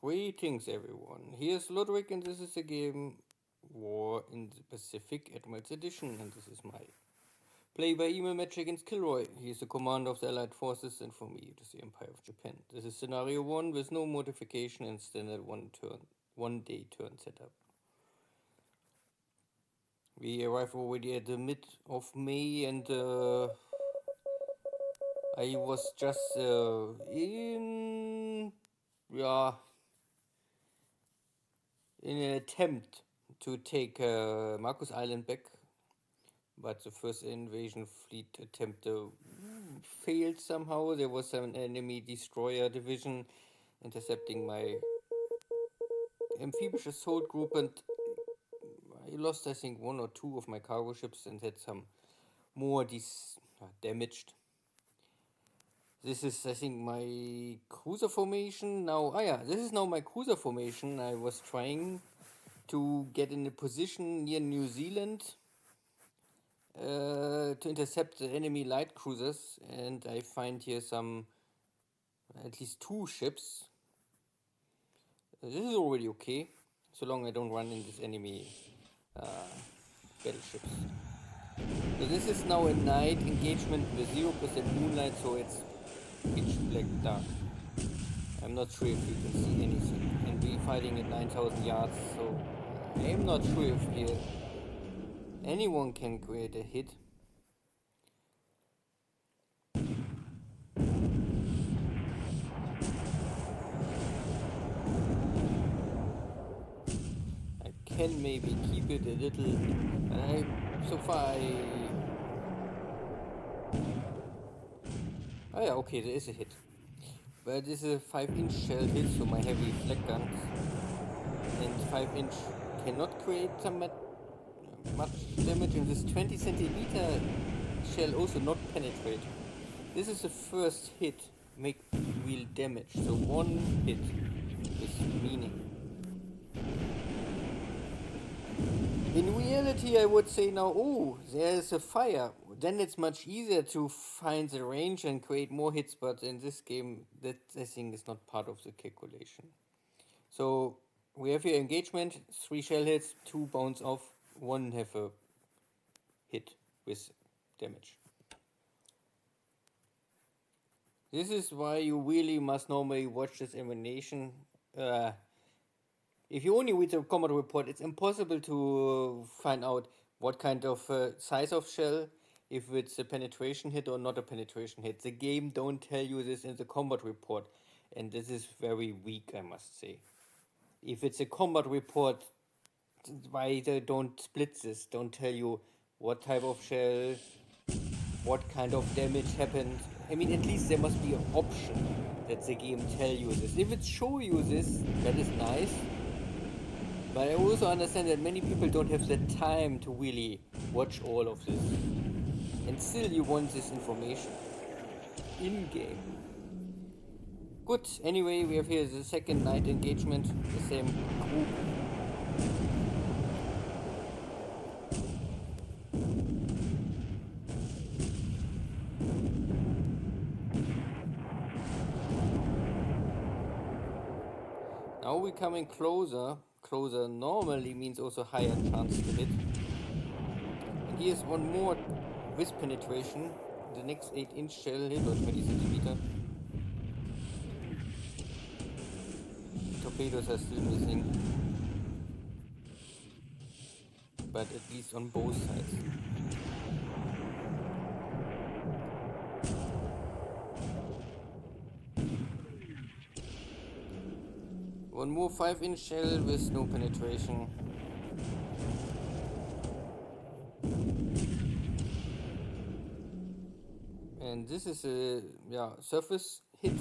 Greetings everyone, here's Ludwig and this is the game War in the Pacific Admirals Edition, and this is my play by email match against KilRoy. He is the commander of the Allied forces and for me it is the Empire of Japan. This is scenario 1 with no modification and standard one day turn setup. We arrive already at the mid of May and I was just in an attempt to take Marcus Island back, but the first invasion fleet attempt failed somehow. There was an enemy destroyer division intercepting my amphibious assault group, and I lost, I think, 1 or 2 of my cargo ships and had some more damaged. This is, I think, my cruiser formation now. This is now my cruiser formation. I was trying to get in a position near New Zealand to intercept the enemy light cruisers, and I find here at least 2 ships. This is already okay, so long I don't run in this enemy battleships. So this is now a night engagement with 0% moonlight, so it's pitch black dark. I'm not sure if you can see anything, and we're fighting at 9,000 yards, so I'm not sure if here anyone can create a hit. I can maybe keep it a little, so far okay, there is a hit. But this is a 5-inch shell hit, so my heavy flak guns and 5-inch cannot create much damage, and this 20 centimeter shell also not penetrate. This is the first hit, make real damage, so 1 hit is meaning. In reality, I would say now, there's a fire. Then it's much easier to find the range and create more hits, but in this game, that I think is not part of the calculation. So we have here engagement, 3 shell hits, 2 bounce off, 1 have a hit with damage. This is why you really must normally watch this animation. If you only read the combat report, it's impossible to find out what kind of size of shell, if it's a penetration hit or not a penetration hit. The game don't tell you this in the combat report, and this is very weak, I must say. If it's a combat report, why they don't split this, don't tell you what type of shell, what kind of damage happened. I mean, at least there must be an option that the game tell you this. If it show you this, that is nice. But I also understand that many people don't have the time to really watch all of this. And still you want this information in-game. Good, anyway, we have here the second night engagement, the same group. Now we're coming closer. Closer normally means also higher chance to hit. And here's one more with penetration. The next 8-inch shell hit or 20 centimeter. Torpedoes are still missing, but at least on both sides. One more 5-inch shell with no penetration. And this is a surface hit.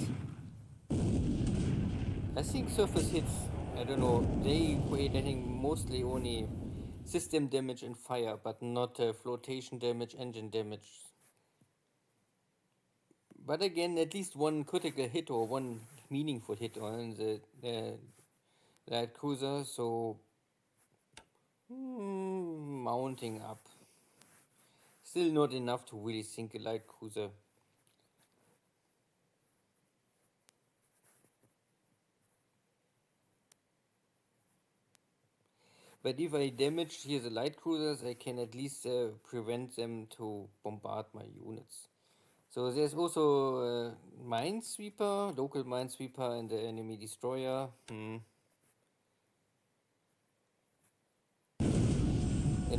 I think surface hits, I don't know, they create, I think, mostly only system damage and fire, but not flotation damage, engine damage. But again, at least 1 critical hit or 1 meaningful hit on the light cruiser, so mounting up. Still not enough to really sink a light cruiser. But if I damage here the light cruisers, I can at least prevent them to bombard my units. So there's also a minesweeper, local minesweeper, and the enemy destroyer. And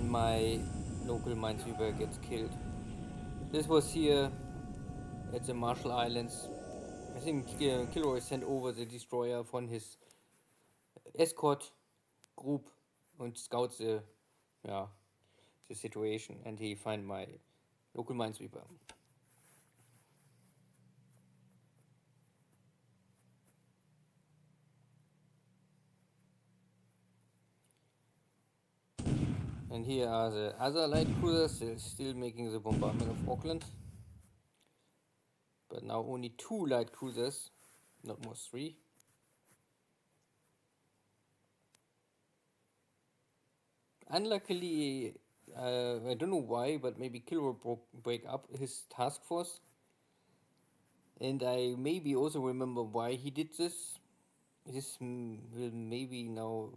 my local minesweeper gets killed. This was here at the Marshall Islands. I think KilRoy sent over the destroyer from his escort group and scouts the situation, and he find my local minesweeper. And here are the other light cruisers, still making the bombardment of Auckland. But now only 2 light cruisers, not more 3. Unluckily, I don't know why, but maybe KilRoy break up his task force. And I maybe also remember why he did this. This will maybe now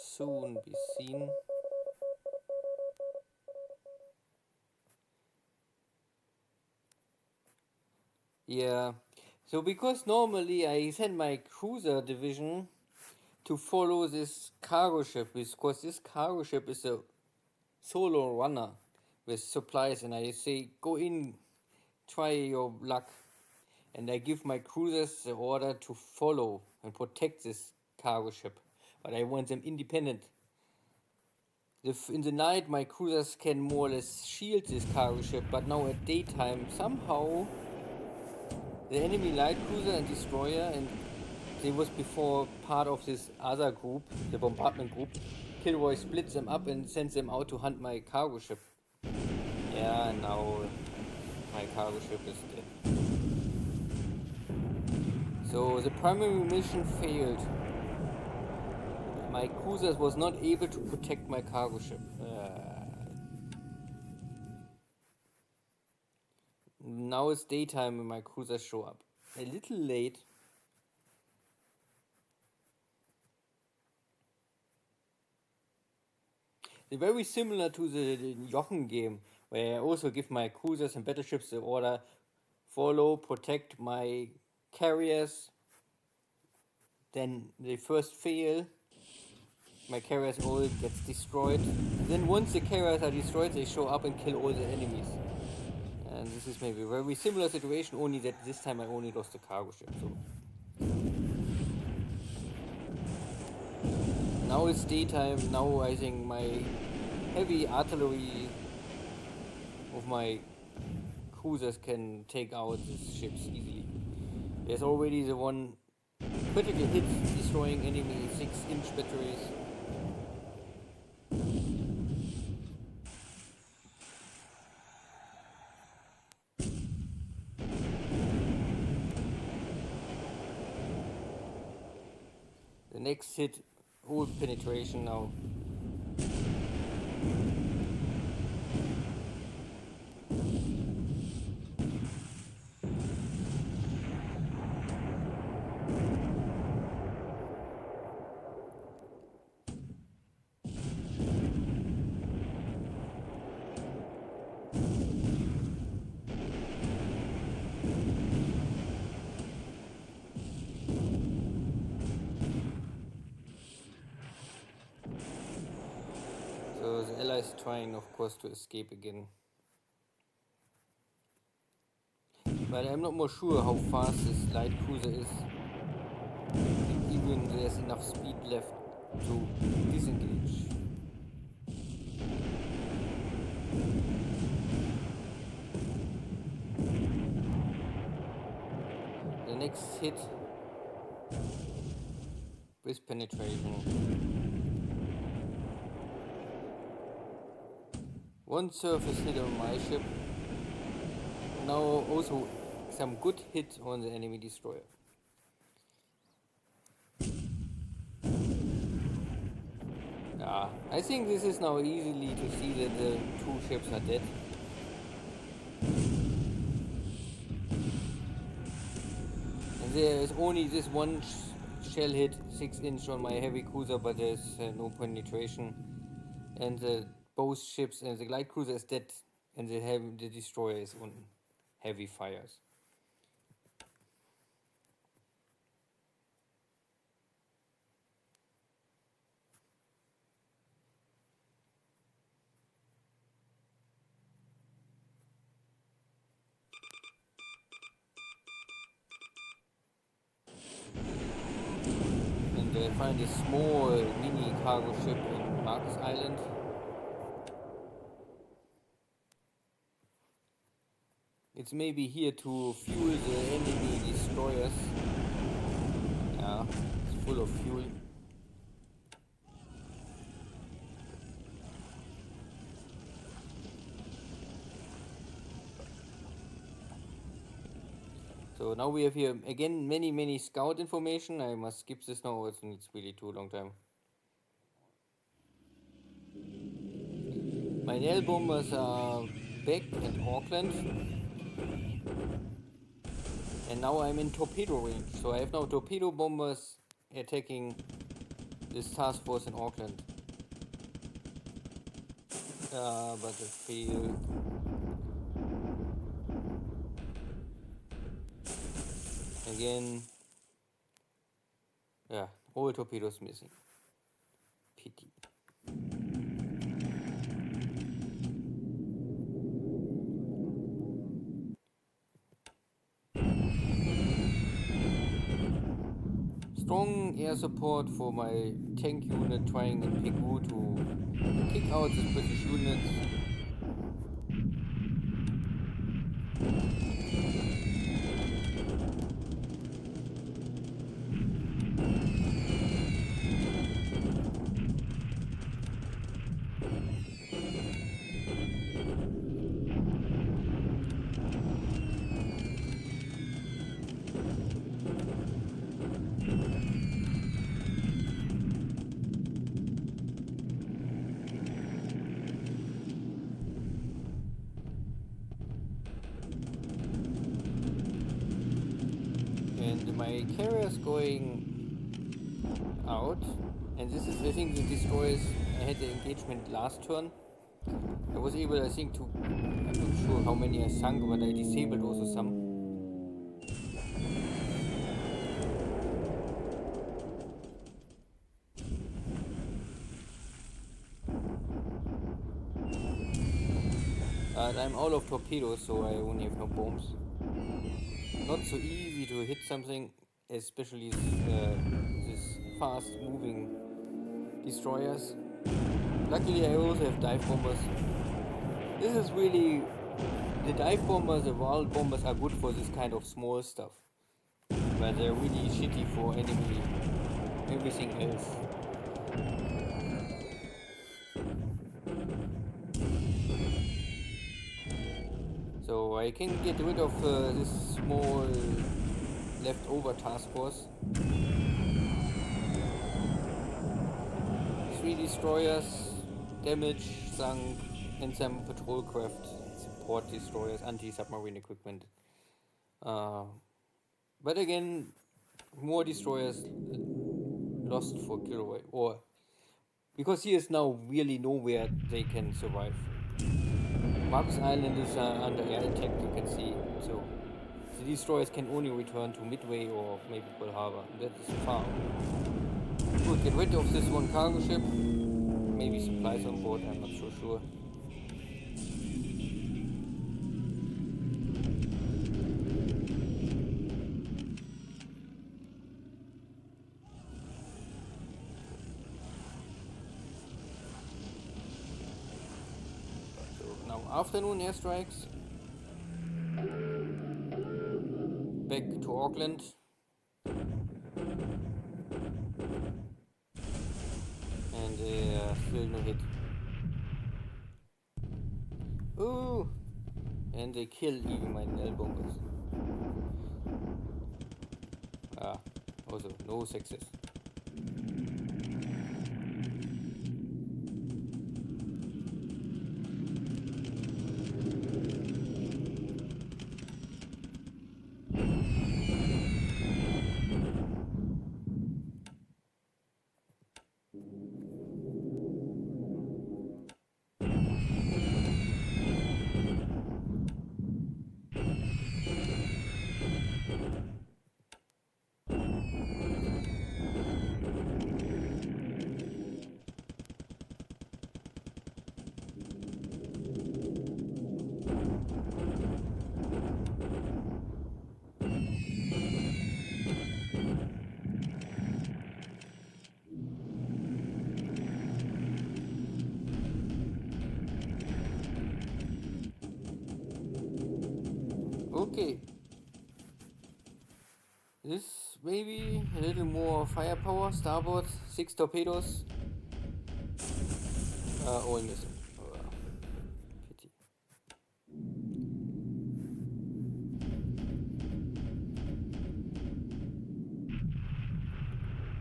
soon be seen. Yeah, so because normally I send my cruiser division to follow this cargo ship, because this cargo ship is a solo runner with supplies, and I say, go in, try your luck. And I give my cruisers the order to follow and protect this cargo ship, but I want them independent. In the night, my cruisers can more or less shield this cargo ship, but now at daytime, somehow the enemy light cruiser and destroyer, and they was before part of this other group, the bombardment group, KilRoy splits them up and sends them out to hunt my cargo ship. Yeah, now my cargo ship is dead. So the primary mission failed. My cruisers was not able to protect my cargo ship. Now it's daytime and my cruisers show up. A little late. They're very similar to the Jochen game, where I also give my cruisers and battleships the order, follow, protect my carriers. Then they first fail. My carriers all gets destroyed. Then once the carriers are destroyed, they show up and kill all the enemies. And this is maybe a very similar situation, only that this time I only lost the cargo ship. So now it's daytime. Now I think my heavy artillery of my cruisers can take out these ships easily. There's already the one critical hit destroying enemy 6-inch batteries. The next hit, old penetration now. So the allies trying, of course, to escape again. But I'm not more sure how fast this light cruiser is. Even there's enough speed left to disengage. The next hit with penetration. One surface hit on my ship. Now also some good hit on the enemy destroyer. Yeah, I think this is now easily to see that the 2 ships are dead. And there is only this one shell hit 6-inch on my heavy cruiser, but there's no penetration. And both ships and the light cruiser is dead, and the destroyer is on heavy fires. And I find a small mini cargo ship in Marcus Island. It's maybe here to fuel the enemy destroyers. Yeah, it's full of fuel. So now we have here again many scout information. I must skip this now, it's really too long time. My nail bombers are back at Auckland. And now I'm in torpedo range. So I have now torpedo bombers attacking this task force in Auckland. But it failed. Again. Yeah, all torpedoes missing. Pity. Strong air support for my tank unit trying in Pegu to kick out the British units. And my carrier is going out, and this is, I think, the destroyers. I had the engagement last turn. I was able, I think, to, I'm not sure how many I sunk, but I disabled also some. But I'm out of torpedoes, so I only have no bombs. Not so easy to hit something, especially this fast moving destroyers. Luckily I also have dive bombers. This is really, the dive bombers, the wild bombers are good for this kind of small stuff, but they're really shitty for everything else. So I can get rid of this small leftover task force. 3 destroyers, damage, sunk, and some patrol craft, support destroyers, anti-submarine equipment. But again, more destroyers lost for KilRoy, or because he is now really nowhere they can survive. Marcus Island is under air attack, you can see, so the destroyers can only return to Midway or maybe Pearl Harbor. That is far. Good, get rid of this one cargo ship. Maybe supplies on board, I'm not so sure. Afternoon airstrikes. Back to Auckland. And still no hit. Ooh! And they kill even my nail bombers. Also no success. Okay. This maybe a little more firepower. Starboard, 6 torpedoes. All missing. Pity.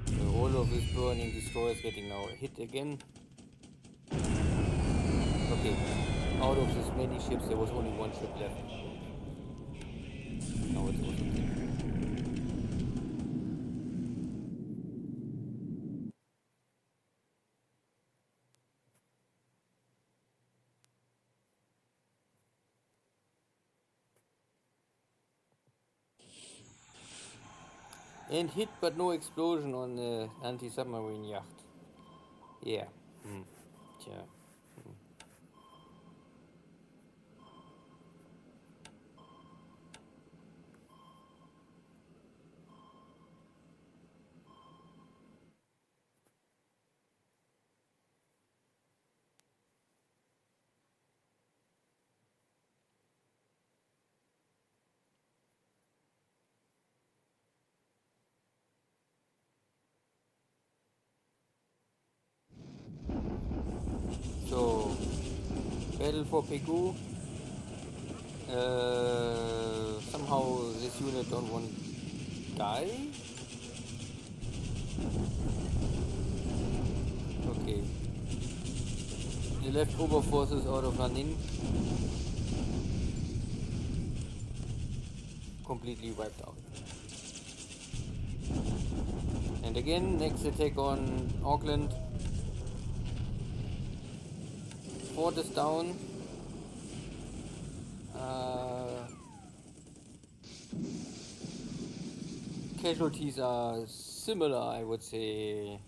So all of this burning destroyers getting now hit again. Okay, out of this many ships, there was only one ship left. Now it's also dead. And hit but no explosion on the anti-submarine yacht. Yeah. Tja. So, battle for Pegu. Somehow this unit don't want to die. Okay. The leftover forces out of Lanin completely wiped out. And again, next attack on Auckland. Fort is down. Casualties are similar, I would say.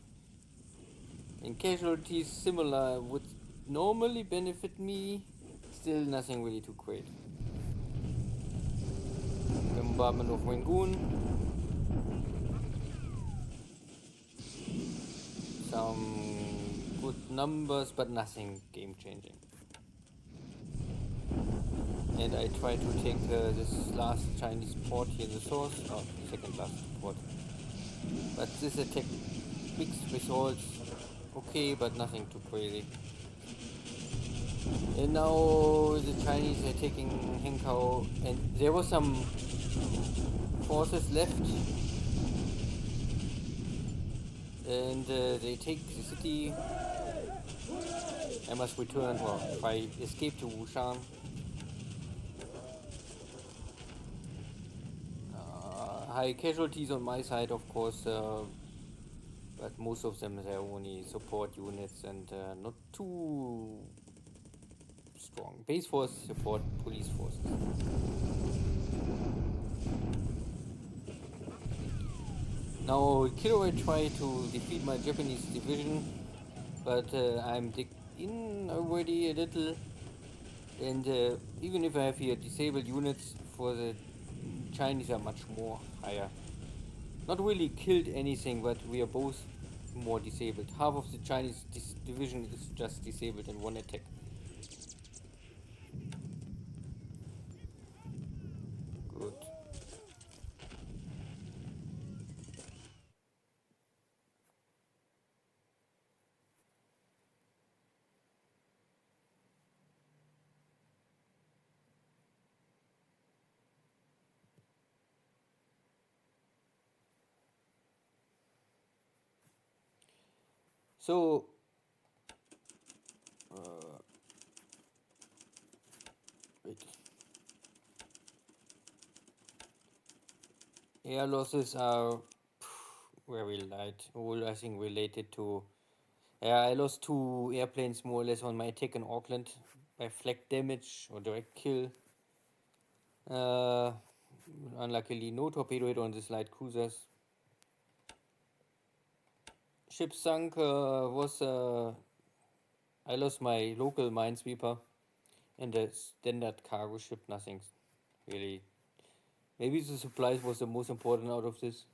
And casualties similar would normally benefit me. Still nothing really too great. Bombardment of Rangoon. Some good numbers, but nothing game changing. And I try to take this last Chinese port here in the source, or second last port. But this attack mixed results, okay, but nothing too crazy. And now the Chinese are taking Henkao, and there was some forces left, and they take the city. I must return, or if I escape to Wushan. High casualties on my side, of course, but most of them are only support units and not too strong. Base force support police forces. Now KilRoy tried to defeat my Japanese division, but I'm digged in already a little, and even if I have here disabled units, for the Chinese are much more higher. Not really killed anything, but we are both more disabled. Half of the Chinese division is just disabled in one attack. Good. So, wait. Air losses are very light. All I think related to. Yeah, I lost 2 airplanes more or less on my attack in Auckland by flak damage or direct kill. Unluckily, no torpedo hit on these light cruisers. Ship sunk was. I lost my local minesweeper and the standard cargo ship. Nothing really. Maybe the supplies was the most important out of this.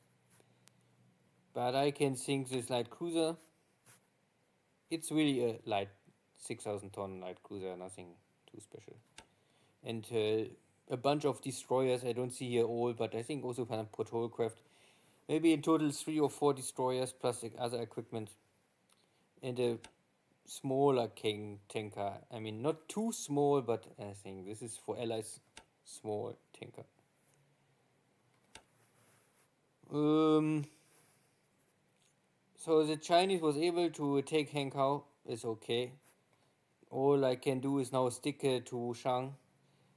But I can sink this light cruiser. It's really a light 6,000 ton light cruiser, nothing too special. And a bunch of destroyers. I don't see here all, but I think also kind of patrol craft. Maybe in total 3 or 4 destroyers plus the other equipment. And a smaller king tanker. I mean, not too small, but I think this is for allies small tanker. So the Chinese was able to take Hankow. It's okay. All I can do is now stick to Shang.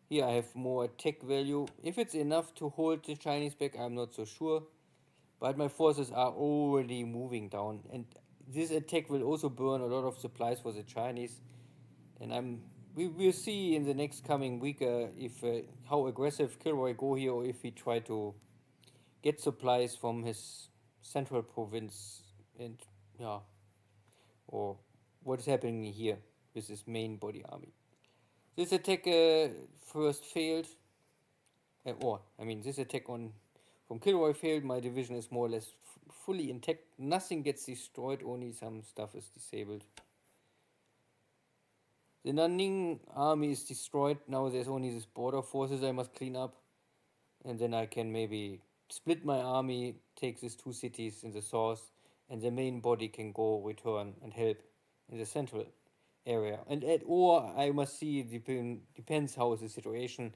Here I have more attack value. If it's enough to hold the Chinese back, I'm not so sure. But my forces are already moving down, and this attack will also burn a lot of supplies for the Chinese. And we will see in the next coming week if how aggressive KilRoy go here, or if he try to get supplies from his central province, and yeah, or what is happening here with his main body army. This attack first failed, this attack on from KilRoy failed. My division is more or less fully intact. Nothing gets destroyed, only some stuff is disabled. The Nanning army is destroyed. Now there's only this border forces I must clean up. And then I can maybe split my army, take these 2 cities in the south, and the main body can go return and help in the central area. Or I must see, depends how is the situation.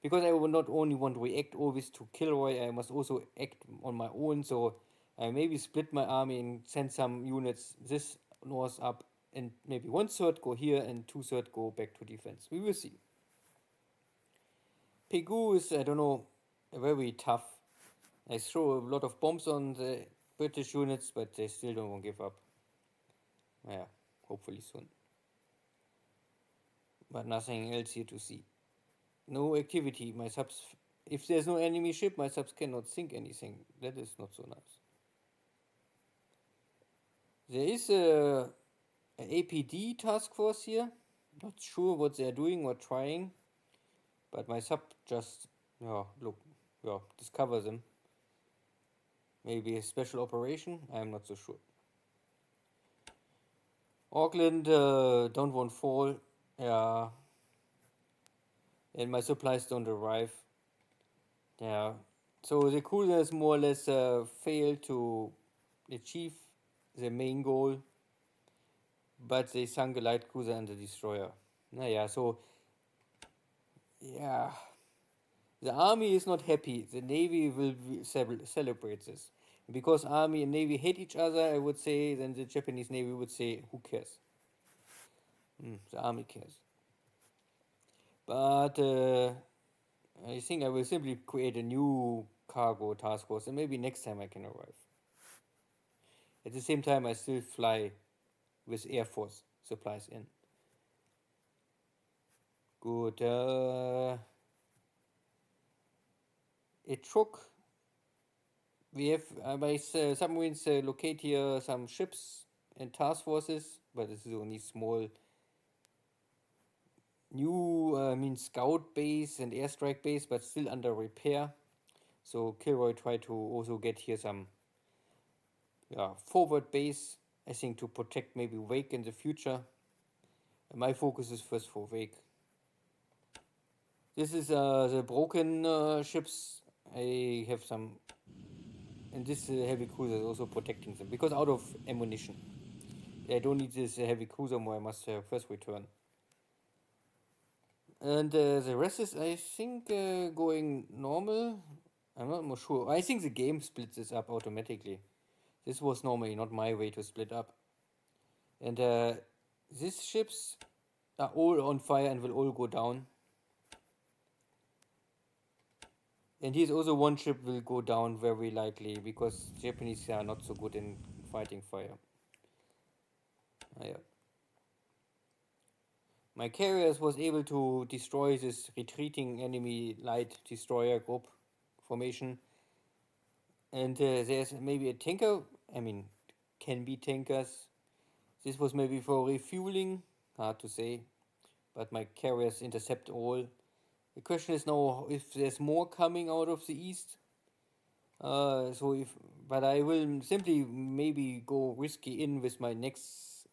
Because I will not only want to react always to KilRoy, I must also act on my own. So I maybe split my army and send some units this north up, and maybe 1/3 go here and 2/3 go back to defense. We will see. Pegu is, I don't know, very tough. I throw a lot of bombs on the British units, but they still don't want to give up. Yeah, hopefully soon. But nothing else here to see. No activity. My subs, if there's no enemy ship, my subs cannot think anything. That is not so nice. There is a APD task force here. Not sure what they're doing or trying, but my sub just discover them. Maybe a special operation. I'm not so sure. Auckland don't want fall. Yeah. And my supplies don't arrive. Yeah. So the cruisers more or less failed to achieve the main goal, but they sunk a light cruiser and the destroyer. So yeah, the army is not happy. The navy will celebrate this. Because army and navy hate each other, I would say, then the Japanese navy would say, who cares? The army cares. But I think I will simply create a new cargo task force, and maybe next time I can arrive. At the same time, I still fly with Air Force supplies in. Good. It took. We have my submarines locate here some ships and task forces, but this is only small. New scout base and airstrike base, but still under repair. So KilRoy tried to also get here some forward base, I think, to protect maybe Wake in the future. My focus is first for Wake. This is the broken ships. I have some, and this heavy cruiser is also protecting them, because out of ammunition. I don't need this heavy cruiser more, I must first return. And the rest is, I think, going normal. I'm not more sure. I think the game splits this up automatically. This was normally not my way to split up. And these ships are all on fire and will all go down. And here's also one ship will go down very likely, because Japanese are not so good in fighting fire. My carriers was able to destroy this retreating enemy light destroyer group formation. And there's maybe a tanker. Can be tankers. This was maybe for refueling. Hard to say. But my carriers intercept all. The question is now if there's more coming out of the east. But I will simply maybe go risky in with my next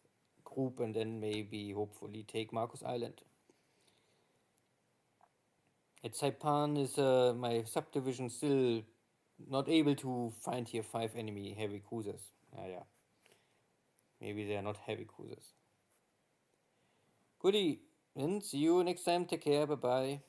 group, and then maybe hopefully take Marcus Island. At Saipan is my subdivision still not able to find here 5 enemy heavy cruisers. Yeah. Maybe they are not heavy cruisers. Goodie. Then see you next time. Take care. Bye bye.